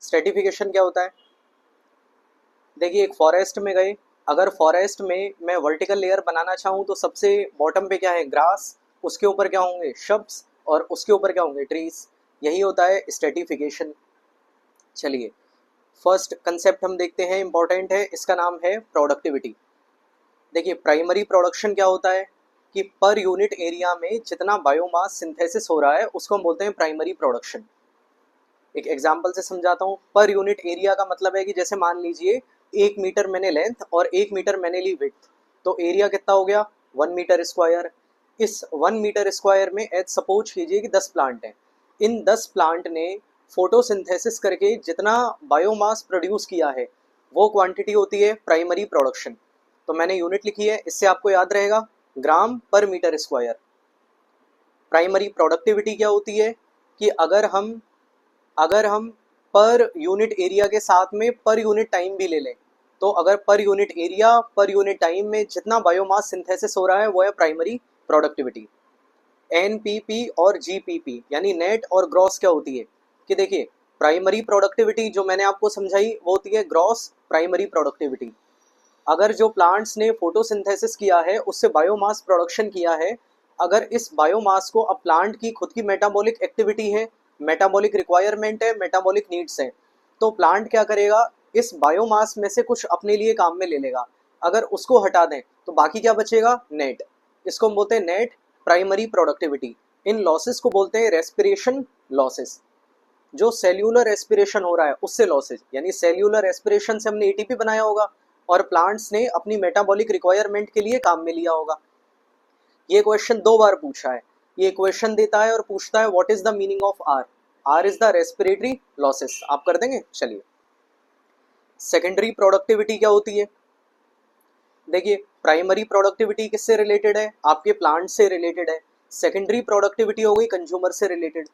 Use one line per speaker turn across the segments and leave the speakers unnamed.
Stratification क्या होता है? देखिए एक फॉरेस्ट में गए, अगर फॉरेस्ट में मैं वर्टिकल लेयर बनाना चाहूँ तो सबसे बॉटम पे क्या है? ग्रास, उसके ऊपर क्या होंगे? शब्स, और उसके ऊपर क्या होंगे? ट्रीज। यही होता है स्ट्रेटिफिकेशन। चलिए फर्स्ट कंसेप्ट हम देखते हैं, इंपॉर्टेंट है, इसका नाम है प्रोडक्टिविटी। देखिए प्राइमरी प्रोडक्शन क्या होता है कि पर यूनिट एरिया में जितना बायोमास सिंथेसिस हो रहा है उसको हम बोलते हैं प्राइमरी प्रोडक्शन। एक एग्जांपल से समझाता हूँ। पर यूनिट एरिया का मतलब है कि जैसे मान लीजिए 1 मीटर मैंने लेंथ और 1 मीटर मैंने ली विड्थ, तो एरिया कितना हो गया? 1 मीटर स्क्वायर। इस 1 मीटर स्क्वायर में एज सपोज कीजिए कि 10 प्लांट हैं। इन 10 प्लांट ने फोटोसिंथेसिस करके जितना बायोमास प्रोड्यूस किया है वो क्वांटिटी होती है प्राइमरी प्रोडक्शन। तो मैंने यूनिट लिखी है, इससे आपको याद रहेगा ग्राम पर मीटर स्क्वायर। प्राइमरी प्रोडक्टिविटी क्या होती है कि अगर हम पर यूनिट एरिया के साथ में पर यूनिट टाइम भी ले लें, तो अगर per unit area per unit time में जितना बायोमास सिंथेसिस हो रहा है वो है प्राइमरी प्रोडक्टिविटी। एनपीपी और जीपीपी यानी नेट और ग्रॉस क्या होती है कि देखिए प्राइमरी प्रोडक्टिविटी जो मैंने आपको समझाई वो होती है ग्रॉस प्राइमरी प्रोडक्टिविटी। अगर जो प्लांट्स ने फोटोसिंथेसिस किया है उससे बायोमास प्रोडक्शन किया है, अगर इस बायोमास को, अब प्लांट की खुद की मेटाबॉलिक एक्टिविटी है, मेटाबॉलिक रिक्वायरमेंट है, मेटाबॉलिक नीड्स है, तो प्लांट क्या करेगा? इस बायोमास में से कुछ अपने लिए काम में ले लेगा। अगर उसको हटा दें तो बाकी क्या बचेगा? नेट। इसको हम बोलते हैं नेट प्राइमरी प्रोडक्टिविटी। इन लॉसेस को बोलते हैं रेस्पिरेशन लॉसेस। जो सेल्यूलर रेस्पिरेशन हो रहा है उससे लॉसेज, यानी सेल्यूलर रेस्पिरेशन से हमने एटीपी बनाया होगा और प्लांट्स ने अपनी मेटाबॉलिक रिक्वायरमेंट के लिए काम में लिया होगा। ये क्वेश्चन 2 बार पूछा है। ये क्वेश्चन देता है और पूछता है what is the meaning of R. R is the respiratory losses. आप कर देंगे? चलिए सेकेंडरी प्रोडक्टिविटी क्या होती है? देखिए प्राइमरी प्रोडक्टिविटी किससे रिलेटेड है? आपके प्लांट से रिलेटेड है। सेकेंडरी प्रोडक्टिविटी हो गई कंज्यूमर से रिलेटेड।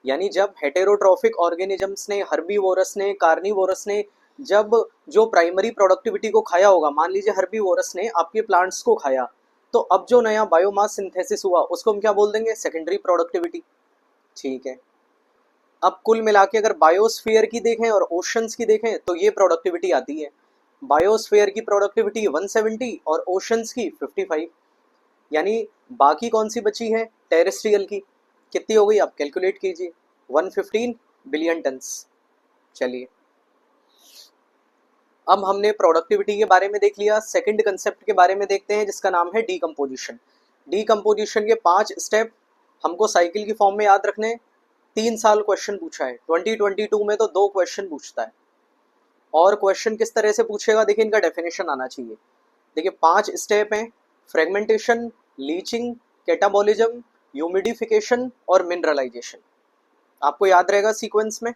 यानी जब हेटेरोट्रॉफिक ऑर्गेनिजम्स ने, हर्बीवोरस ने, कार्निवोरस ने जब जो प्राइमरी प्रोडक्टिविटी को खाया होगा, मान लीजिए हर्बीवोरस ने आपके प्लांट्स को खाया, तो अब जो नया बायोमास सिंथेसिस हुआ उसको हम क्या बोल देंगे? Secondary productivity. ठीक है। अब कुल मिला के अगर बायोस्फीयर की देखें और ओशंस की देखें तो ये प्रोडक्टिविटी आती है। बायोस्फीयर की प्रोडक्टिविटी 170 और ओशंस की 55। यानी बाकी कौन सी बची है? टेरेस्ट्रियल की। कितनी हो गई? आप कैलकुलेट कीजिए। 115 बिलियन टन्स। चलिए अब हमने प्रोडक्टिविटी के बारे में देख लिया। सेकंड कंसेप्ट के बारे में देखते हैं जिसका नाम है डीकम्पोजिशन। डीकम्पोजिशन के 5 स्टेप हमको साइकिल की फॉर्म में याद रखने। 3 साल क्वेश्चन पूछा है, 2022 में तो 2 क्वेश्चन पूछता है। और क्वेश्चन किस तरह से पूछेगा? देखिए इनका डेफिनेशन आना चाहिए। देखिए 5 स्टेप हैं, फ्रेगमेंटेशन, लीचिंग, कैटाबॉलिज्म, ह्यूमिडिफिकेशन और मिनरलाइजेशन। आपको याद रहेगा सीक्वेंस में।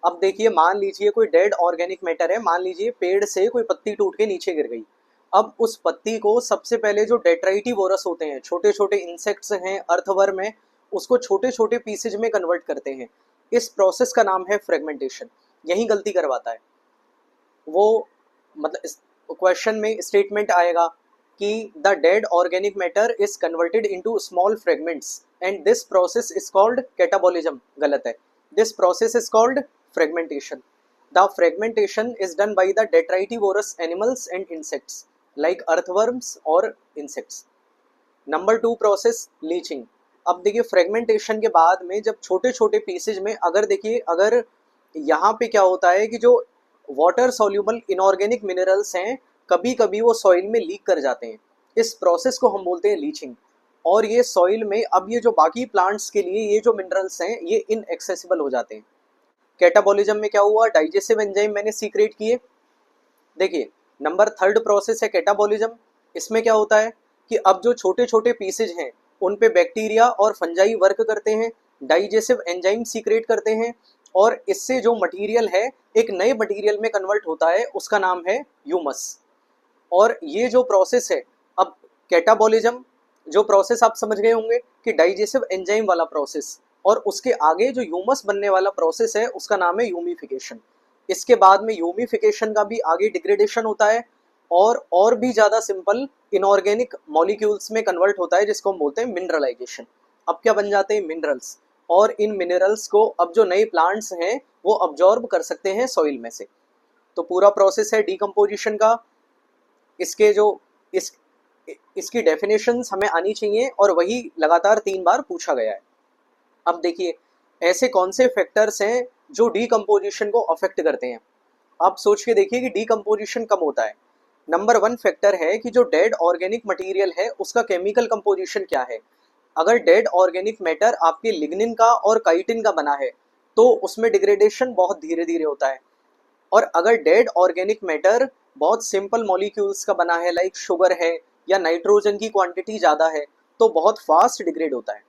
अब देखिए मान लीजिए कोई डेड ऑर्गेनिक मैटर है, मान लीजिए पेड़ से कोई पत्ती टूट के नीचे गिर गई। अब उस पत्ती को सबसे पहले जो डेट्राइटिवोरस होते हैं, छोटे छोटे इंसेक्ट्स हैं, अर्थवर्म है, उसको छोटे छोटे पीसेज में कन्वर्ट करते हैं। इस प्रोसेस का नाम है फ्रेगमेंटेशन। यही गलती करवाता है वो। मतलब क्वेश्चन में स्टेटमेंट आएगा कि the dead organic matter is converted into small fragments and this process is called catabolism. गलत है। This process is called fragmentation. The fragmentation is done by the detritivorous animals and insects like earthworms और insects. Number 2 process leaching. अब देखिए fragmentation के बाद में जब छोटे छोटे पीसेज में, अगर देखिए अगर यहाँ पे क्या होता है कि जो वाटर सॉल्यूबल इनऑर्गेनिक मिनरल्स हैं कभी कभी वो सॉइल में लीक कर जाते हैं। इस प्रोसेस को हम बोलते हैं लीचिंग। और ये सॉइल में, अब ये जो बाकी प्लांट्स के लिए ये जो मिनरल्स हैं ये इनएक्सेसिबल हो जाते हैं। कैटाबॉलिज्म में क्या हुआ? डाइजेस्टिव एंजाइम मैंने सीक्रेट किए। देखिए नंबर 3 प्रोसेस है कैटाबॉलिज्म। इसमें क्या होता है कि अब जो छोटे छोटे पीसेज हैं उन पे बैक्टीरिया और फंजाई वर्क करते हैं, डाइजेस्टिव एंजाइम सीक्रेट करते हैं और इससे जो मटेरियल है एक नए मटेरियल में कन्वर्ट होता है, उसका नाम है ह्यूमस। और ये जो प्रोसेस है, अब कैटाबॉलिज्म जो प्रोसेस आप समझ गए होंगे कि डाइजेस्टिव एंजाइम वाला प्रोसेस, और उसके आगे जो ह्यूमस बनने वाला प्रोसेस है उसका नाम है ह्यूमिफिकेशन। इसके बाद में ह्यूमिफिकेशन का भी आगे डिग्रेडेशन होता है और भी ज़्यादा सिंपल इनऑर्गेनिक मॉलिक्यूल्स में कन्वर्ट होता है जिसको हम बोलते हैं मिनरलाइजेशन। अब क्या बन जाते हैं? मिनरल्स। और इन मिनरल्स को अब जो नए प्लांट्स हैं वो अब्जॉर्ब कर सकते हैं सॉइल में से। तो पूरा प्रोसेस है डीकम्पोजिशन का। इसके जो इस इसकी डेफिनेशंस हमें आनी चाहिए और वही लगातार 3 बार पूछा गया है। अब देखिए ऐसे कौन से फैक्टर्स हैं जो डीकम्पोजिशन को अफेक्ट करते हैं। आप सोच के देखिए कि डीकम्पोजिशन कब होता है। नंबर 1 फैक्टर है कि जो डेड ऑर्गेनिक मटेरियल है उसका केमिकल कंपोजिशन क्या है। अगर डेड ऑर्गेनिक मैटर आपके लिग्निन का और काइटिन का बना है तो उसमें डिग्रेडेशन बहुत धीरे धीरे होता है। और अगर डेड ऑर्गेनिक मैटर बहुत सिंपल मॉलिक्यूल्स का बना है, लाइक शुगर है या नाइट्रोजन की क्वांटिटी ज़्यादा है, तो बहुत फास्ट डिग्रेड होता है।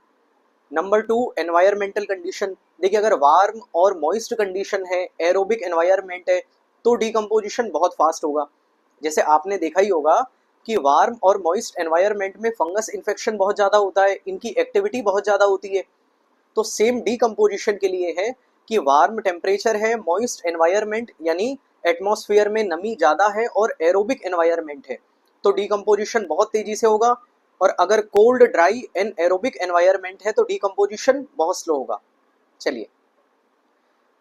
Number 2 environmental condition. देखिए अगर वार्म और मॉइस्ट कंडीशन है, एरोबिक एनवायरनमेंट है, तो डिकम्पोजिशन बहुत फास्ट होगा। जैसे आपने देखा ही होगा कि वार्म और मॉइस्ट एनवायरनमेंट में फंगस इन्फेक्शन बहुत ज़्यादा होता है, इनकी एक्टिविटी बहुत ज़्यादा होती है। तो सेम डीकम्पोजिशन के लिए है कि वार्म टेम्परेचर है, मॉइस्ट एनवायरनमेंट यानी एटमॉस्फेयर में नमी ज़्यादा है और एरोबिक एनवायरनमेंट है, तो डीकम्पोजिशन बहुत तेज़ी से होगा। और अगर cold, dry and aerobic environment है तो डीकम्पोजिशन बहुत स्लो होगा। चलिए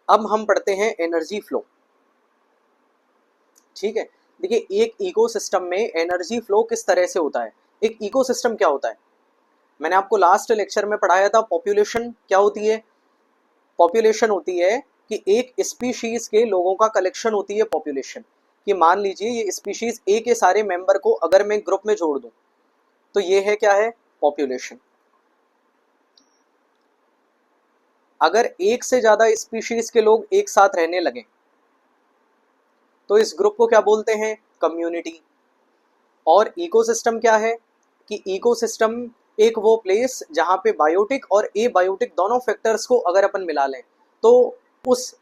अब हम पढ़ते हैं एनर्जी फ्लो। ठीक है, देखिए एक इकोसिस्टम में एनर्जी फ्लो किस तरह से होता है। एक इकोसिस्टम क्या होता है, मैंने आपको लास्ट लेक्चर में पढ़ाया था। पॉपुलेशन क्या होती है। पॉपुलेशन होती है कि एक स्पीशीज के लोगों का कलेक्शन होती है पॉपुलेशन। कि मान लीजिए ये स्पीशीज ए के सारे मेंबर को अगर मैं ग्रुप में जोड़ दूं तो ये है क्या है, पॉपुलेशन। अगर एक से ज्यादा स्पीशीज के लोग एक साथ रहने लगे तो इस ग्रुप को क्या बोलते हैं, कम्युनिटी। और इकोसिस्टम क्या है कि इकोसिस्टम एक वो प्लेस जहाँ पे बायोटिक और एबायोटिक दोनों फैक्टर्स को अगर अपन मिला लें तो उस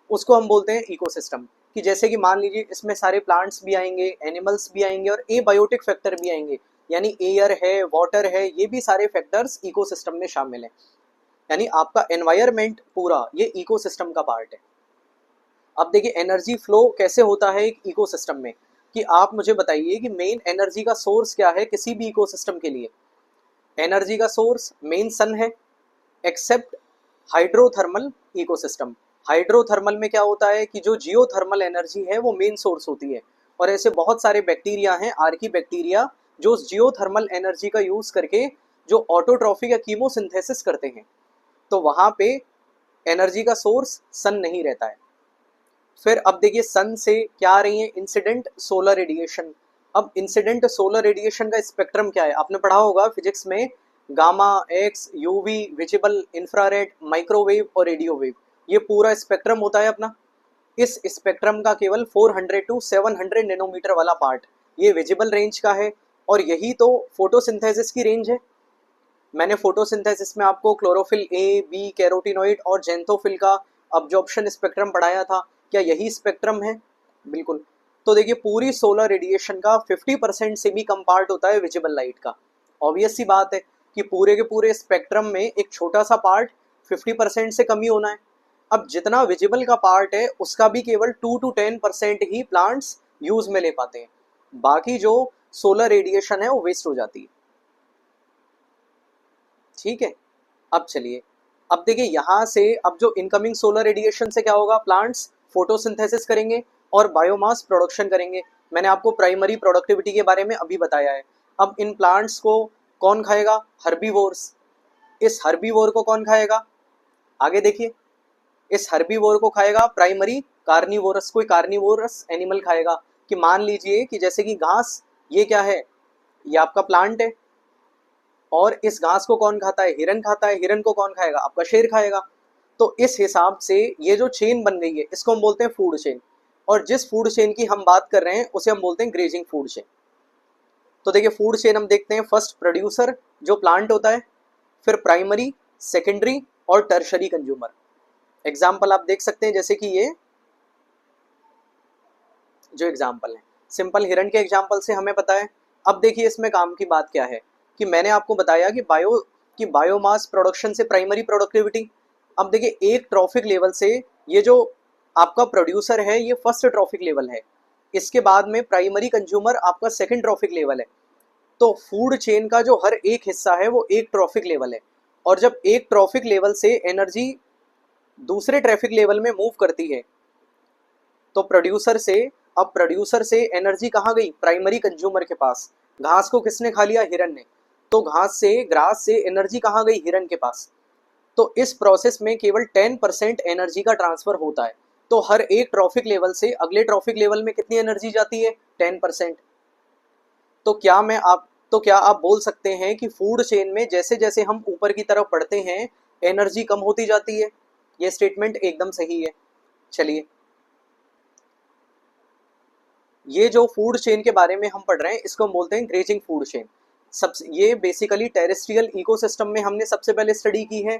उसको हम बोलते हैं इकोसिस्टम। कि जैसे कि मान लीजिए इसमें सारे प्लांट्स भी आएंगे, एनिमल्स भी आएंगे और एबायोटिक फैक्टर भी आएंगे, यानी एयर है, वाटर है, ये भी सारे फैक्टर्स इकोसिस्टम में शामिल हैं। यानी आपका एनवायरनमेंट पूरा ये इकोसिस्टम का पार्ट है। अब देखिए एनर्जी फ्लो कैसे होता है एक इकोसिस्टम में, कि आप मुझे बताइए कि मेन एनर्जी का सोर्स क्या है किसी भी इकोसिस्टम के लिए। एनर्जी का सोर्स मेन सन है, एक्सेप्ट हाइड्रोथर्मल इकोसिस्टम। हाइड्रोथर्मल में क्या होता है कि जो जियोथर्मल एनर्जी है वो मेन सोर्स होती है। और ऐसे बहुत सारे बैक्टीरिया हैं, आर्की बैक्टीरिया, जो जियोथर्मल एनर्जी का यूज करके जो ऑटोट्रॉफिक या कीमोसिंथेसिस करते हैं, तो वहां पे एनर्जी का सोर्स सन नहीं रहता है। फिर अब देखिए सन से क्या आ रही है, इंसिडेंट सोलर रेडिएशन। अब इंसिडेंट सोलर रेडिएशन का स्पेक्ट्रम क्या है, आपने पढ़ा होगा फिजिक्स में, gamma, x, UV, visible, infrared, microwave और रेडियो वेव, ये पूरा स्पेक्ट्रम होता है अपना। इस स्पेक्ट्रम का केवल 400 टू 700 नैनोमीटर वाला पार्ट ये विजिबल रेंज का है, और यही तो फोटोसिंथेसिस की रेंज है। मैंने फोटोसिंथेसिस में आपको क्लोरोफिल ए, बी, कैरोटिनॉइड और जेंथोफिल का अब्जॉर्प्शन स्पेक्ट्रम पढ़ाया था, क्या यही स्पेक्ट्रम है? बिल्कुल। तो देखिए पूरी सोलर रेडिएशन का 50% से भी कम पार्ट होता है विजिबल लाइट का। ऑब्वियस सी बात है कि पूरे के पूरे स्पेक्ट्रम में एक छोटा सा पार्ट 50% से कम ही होना है। अब जितना विजिबल का पार्ट है उसका भी केवल 2 to 10% ही प्लांट्स यूज में ले पाते हैं, बाकी जो सोलर रेडिएशन है वो वेस्ट हो जाती है। ठीक है, अब चलिए, अब देखिए यहाँ से अब जो इनकमिंग सोलर रेडिएशन से क्या होगा, प्लांट्स फोटोसिंथेसिस करेंगे और बायोमास प्रोडक्शन करेंगे। मैंने आपको प्राइमरी प्रोडक्टिविटी के बारे में अभी बताया है। अब इन प्लांट्स को कौन खाएगा, हर्बीवोर्स। इस हर्बीवोर को कौन खाएगा, आगे देखिए, इस हर्बीवोर को खाएगा प्राइमरी कार्निवोरस, कोई कार्निवोरस एनिमल खाएगा। कि मान लीजिए कि जैसे कि घास, ये क्या है, ये आपका प्लांट है, और इस घास को कौन खाता है, हिरन खाता है। हिरन को कौन खाएगा, आपका शेर खाएगा। तो इस हिसाब से ये जो चेन बन गई है इसको हम बोलते हैं फूड चेन। और जिस फूड चेन की हम बात कर रहे हैं उसे हम बोलते हैं ग्रेजिंग फूड चेन। तो देखिए फूड चेन हम देखते हैं, फर्स्ट प्रोड्यूसर जो प्लांट होता है, फिर प्राइमरी, सेकेंडरी और टर्शरी कंज्यूमर। एग्जाम्पल आप देख सकते हैं, जैसे कि ये जो एग्जाम्पल है, सिंपल हिरन के एग्जाम्पल से हमें पता है। अब देखिए इसमें काम की बात क्या है कि मैंने आपको बताया कि बायोमास प्रोडक्शन से प्राइमरी प्रोडक्टिविटी। अब देखिए एक ट्रॉफिक लेवल से ये जो आपका प्रोड्यूसर है ये फर्स्ट ट्रॉफिक लेवल है, इसके बाद में प्राइमरी कंज्यूमर आपका सेकंड ट्रॉफिक लेवल है। तो फूड चेन का जो हर एक हिस्सा है वो एक ट्रॉफिक लेवल है, और जब एक ट्रॉफिक लेवल से एनर्जी दूसरे ट्रैफिक लेवल में मूव करती है तो प्रोड्यूसर से, अब प्रोड्यूसर से एनर्जी कहाँ गई, प्राइमरी कंज्यूमर के पास। घास को किसने खा लिया, हिरन ने, तो घास से, ग्रास से एनर्जी कहाँ गई, हिरन के पास। तो इस प्रोसेस में केवल 10% एनर्जी का ट्रांसफर होता है। तो हर एक ट्रॉफिक लेवल से अगले ट्रॉफिक लेवल में कितनी एनर्जी जाती है, 10%। तो क्या आप बोल सकते हैं कि फूड चेन में जैसे जैसे हम ऊपर की तरफ बढ़ते हैं एनर्जी कम होती जाती है। ये स्टेटमेंट एकदम सही है। चलिए, ये जो फूड चेन के बारे में हम पढ़ रहे हैं इसको हम बोलते हैं ग्रेजिंग फूड चेन। ये बेसिकली टेरेस्ट्रियल इकोसिस्टम में हमने सबसे पहले स्टडी की है।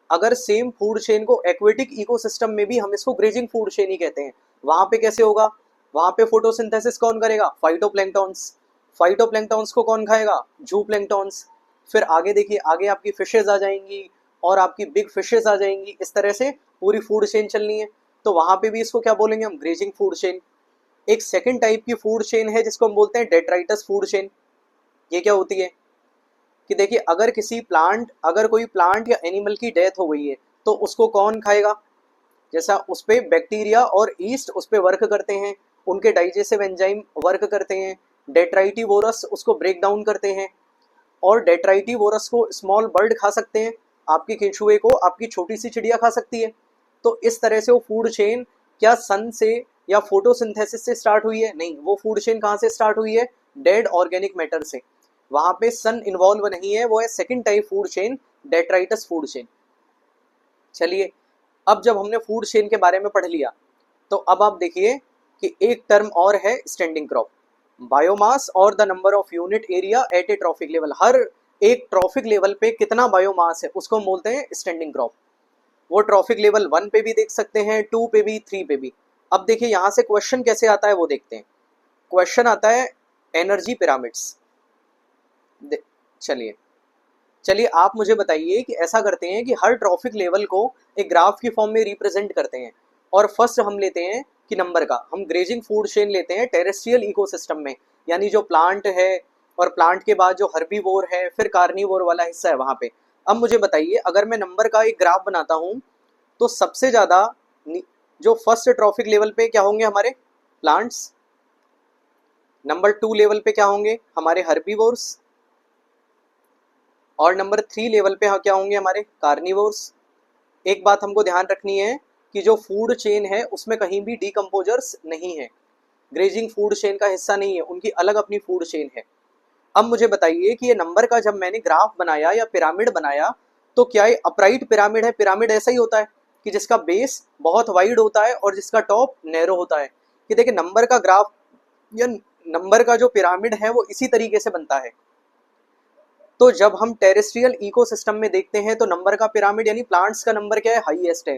अगर सेम फूड चेन को एक्वेटिक इकोसिस्टम में भी हम इसको ग्रेजिंग फूड चेन ही कहते हैं। वहां पे कैसे होगा, वहां पे फोटोसिंथेसिस कौन करेगा, फाइटोप्लैंक्टॉन्स। फाइटोप्लैंक्टॉन्स को कौन खाएगा, जूप्लैंक्टॉन्स। फिर आगे देखिए, आगे आपकी फिशेज आ जाएंगी और आपकी बिग फिशेज आ जाएंगी। इस तरह से पूरी फूड चेन चलनी है। तो वहां पे भी इसको क्या बोलेंगे हम, ग्रेजिंग फूड चेन। एक सेकंड टाइप की फूड चेन है जिसको हम बोलते हैं डेट्राइटस फूड चेन। ये क्या होती है कि देखिए, अगर कोई प्लांट या एनिमल की डेथ हो गई है तो उसको कौन खाएगा, जैसा उस पे बैक्टीरिया और ईस्ट उस पे वर्क करते हैं, उनके डाइजेस्टिव एंजाइम वर्क करते हैं, डेट्राइटिवोरस उसको ब्रेक डाउन करते हैं। और डेट्राइटिवोरस को स्मॉल बर्ड खा सकते हैं, आपके केंचुए को आपकी छोटी सी चिड़िया खा सकती है। तो इस तरह से वो फूड चेन क्या सन से या फोटोसिंथेसिस से स्टार्ट हुई है, नहीं, वो फूड चेन कहाँ से स्टार्ट हुई है, डेड ऑर्गेनिक मैटर से। वहां पे सन इन्वॉल्व नहीं है, वो है second type food chain, detritus food chain. चलिए, अब जब हमने फूड चेन के बारे में पढ़ लिया तो अब आप देखिए कि एक टर्म और है स्टैंडिंग क्रॉप। बायोमास और the number of unit area at a trophic level. हर एक ट्रॉफिक लेवल पे कितना बायोमास है उसको हम बोलते हैं स्टैंडिंग क्रॉप। वो ट्रॉफिक लेवल 1 पे भी देख सकते हैं, 2 पे भी, 3 पे भी। अब देखिए यहाँ से क्वेश्चन कैसे आता है वो देखते हैं। क्वेश्चन आता है एनर्जी पिरामिड्स। चलिए चलिए आप मुझे बताइए कि ऐसा करते हैं कि हर ट्रॉफिक लेवल को एक ग्राफ की फॉर्म में रिप्रेजेंट करते हैं। और फर्स्ट हम लेते हैं कि नंबर का, हम ग्रेजिंग फूड चेन लेते हैं टेरेस्ट्रियल इकोसिस्टम में, यानी जो प्लांट है और प्लांट के बाद जो हर्बीवोर है फिर कार्निवोर वाला हिस्सा है वहां पे। अब मुझे बताइए, अगर मैं नंबर का एक ग्राफ बनाता हूँ तो सबसे ज्यादा जो फर्स्ट ट्रॉफिक लेवल पे क्या होंगे, हमारे प्लांट्स। नंबर 2 लेवल पे क्या होंगे, हमारे हर्बीवोर्स। और नंबर 3 लेवल पे क्या होंगे, हमारे कार्निवोर्स। एक बात हमको ध्यान रखनी है कि जो फूड चेन है उसमें कहीं भी डीकम्पोजर्स नहीं है, ग्रेजिंग फूड चेन का हिस्सा नहीं है, उनकी अलग अपनी फूड चेन है। अब मुझे बताइए कि ये नंबर का जब मैंने ग्राफ बनाया या पिरामिड बनाया तो क्या ये अपराइट पिरामिड है। पिरामिड ऐसा ही होता है कि जिसका बेस बहुत वाइड होता है और जिसका टॉप नैरो होता है। कि देखिए, नंबर का ग्राफ या नंबर का जो पिरामिड है वो इसी तरीके से बनता है। तो जब हम टेरेस्ट्रियल इकोसिस्टम में देखते हैं तो नंबर का पिरामिड यानी प्लांट्स का नंबर क्या है, हाईएस्ट है।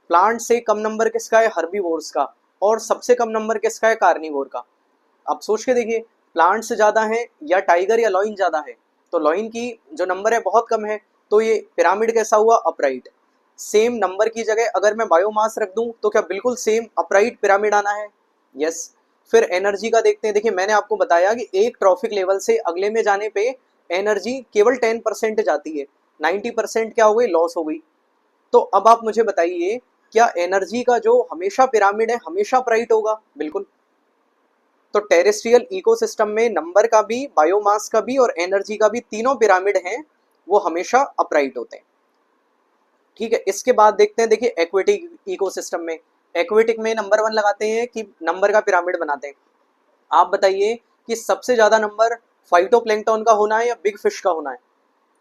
प्लांट से कम नंबर किसका है, हर्बीवोर्स का। और सबसे कम नंबर किसका है, कार्निवोर का। अब सोच के देखिए, प्लांट्स ज्यादा है या टाइगर या लॉइन ज्यादा है, तो लॉइन की जो नंबर है बहुत कम है। तो ये पिरामिड कैसा हुआ, अपराइट। सेम नंबर की जगह अगर मैं बायोमास रख दूं तो क्या बिल्कुल सेम अपराइट पिरामिड आना है, यस। फिर एनर्जी का देखते हैं। देखिए, मैंने आपको बताया कि एक ट्रॉफिक लेवल से अगले में जाने पे एनर्जी केवल 10% जाती है, 90% क्या हो गई, लॉस हो गई। तो अब आप मुझे बताइए, क्या एनर्जी का जो हमेशा पिरामिड है हमेशा अपराइट होगा, बिल्कुल। तो टेरेस्ट्रियल इकोसिस्टम में नंबर का भी, बायोमास का भी और एनर्जी का भी, तीनों पिरामिड हैं वो हमेशा अपराइट होते हैं। ठीक है, इसके बाद देखते हैं, देखिए एक्वेटिक इकोसिस्टम में, एक्वेटिक में नंबर 1 लगाते हैं कि नंबर का पिरामिड बनाते हैं। आप बताइए कि सबसे ज्यादा नंबर फाइटोप्लैंक्टन का होना है या बिग फिश का होना है,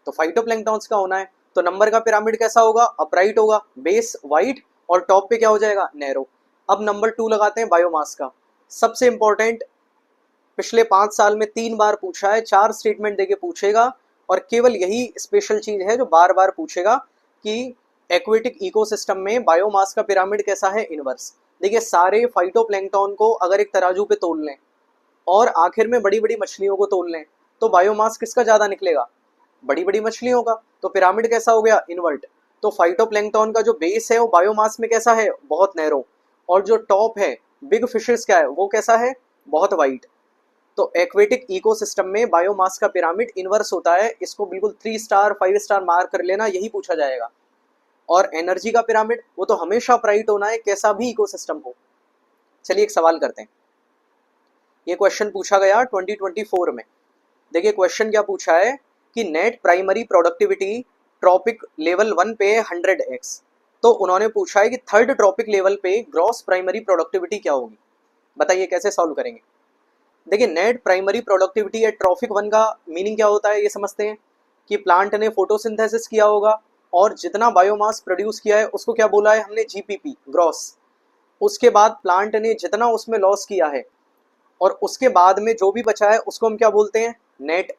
तो फाइटोप्लैंक्टन्स का होना है। तो नंबर का पिरामिड कैसा होगा, अपराइट होगा, बेस वाइड और टॉप पे क्या हो जाएगा, नैरो। अब नंबर 2 लगाते हैं बायोमास का। सबसे इंपॉर्टेंट, पिछले 5 साल में 3 बार पूछा है, 4 स्टेटमेंट देके पूछेगा और केवल यही स्पेशल चीज है जो बार बार पूछेगा कि एक्वेटिक इकोसिस्टम में बायोमास का पिरामिड कैसा है, इनवर्स। देखिए, सारे फाइटोप्लैंक्टन को अगर एक तराजू पे तोल लें और आखिर में बड़ी बड़ी मछलियों को तोल लें तो बायोमास किसका ज्यादा निकलेगा, बड़ी बड़ी मछलियों का। तो पिरामिड कैसा हो गया, इनवर्ट। तो फाइटोप्लैंक्टन का जो बेस है वो बायोमास में कैसा है, बहुत नैरो। और जो टॉप है, बिग फिशेस क्या है, वो कैसा है, बहुत वाइड। तो एक्वेटिक इकोसिस्टम में बायोमास का पिरामिड इनवर्स होता है, इसको बिल्कुल 3 स्टार 5 स्टार मार्क कर लेना, यही पूछा जाएगा। और एनर्जी का पिरामिड वो तो हमेशा ब्राइट होना है, कैसा भी इकोसिस्टम हो। चलिए एक सवाल करते हैं। ये क्वेश्चन पूछा गया 2024 में। देखिए क्वेश्चन क्या पूछा है कि net primary productivity trophic level 1 पे 100x, तो उन्होंने पूछा है कि थर्ड ट्रॉपिक लेवल पे ग्रॉस प्राइमरी प्रोडक्टिविटी क्या होगी। बताइए कैसे सॉल्व करेंगे। देखिए net primary productivity at trophic 1 का मीनिंग क्या होता है, ये समझते हैं कि प्लांट ने फोटोसिंथेसिस किया होगा और जितना बायोमास प्रोड्यूस किया है उसको क्या बोला है हमने, जीपीपी ग्रॉस। उसके बाद प्लांट ने जितना उसमें लॉस किया है और उसके बाद में जो भी बचा है उसको हम क्या बोलते हैं, नेट।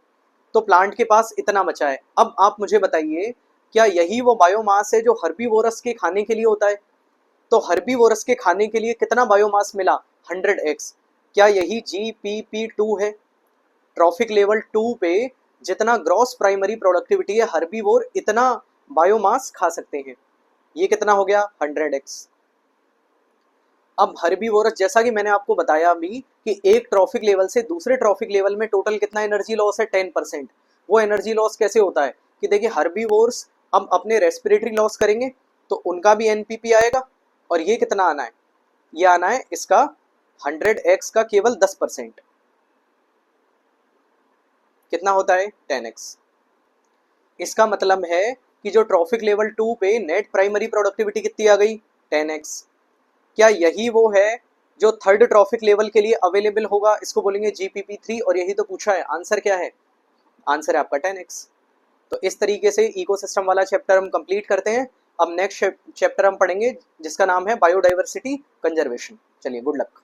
तो प्लांट के पास इतना बचा है। अब आप मुझे बताइए क्या यही वो बायोमास है जो हर्बीवोरस के खाने के लिए होता है। तो हर्बीवोरस के खाने के लिए कितना बायोमास मिला, 100x। क्या यही GPP2 है। ट्रॉफिक लेवल 2 पे जितना ग्रॉस प्राइमरी प्रोडक्टिविटी है हर्बीवोर इतना बायोमास खा सकते हैं। ये कितना हो गया, 100x। अब हर्बीवोरस जैसा कि मैंने आपको बताया अभी कि एक ट्रॉफिक लेवल से दूसरे ट्रॉफिक लेवल में टोटल कितना एनर्जी लॉस है, 10%। वो एनर्जी लॉस कैसे होता है कि देखिए हर्बीवोर्स हम अपने रेस्पिरेटरी लॉस करेंगे तो उनका भी एनपीपी आएगा, और ये कितना आना है, ये आना है इसका 100x का केवल 10%। कितना होता है, 10x। इसका मतलब है कि जो ट्रॉफिक लेवल 2 पे नेट प्राइमरी प्रोडक्टिविटी कितनी आ गई, 10x। क्या यही वो है जो थर्ड ट्रॉफिक लेवल के लिए अवेलेबल होगा, इसको बोलेंगे GPP3, और यही तो पूछा है। आंसर क्या है, आंसर है आपका 10x। तो इस तरीके से इकोसिस्टम वाला चैप्टर हम कंप्लीट करते हैं। अब नेक्स्ट चैप्टर हम पढ़ेंगे जिसका नाम है बायोडाइवर्सिटी कंजर्वेशन। चलिए गुड लक।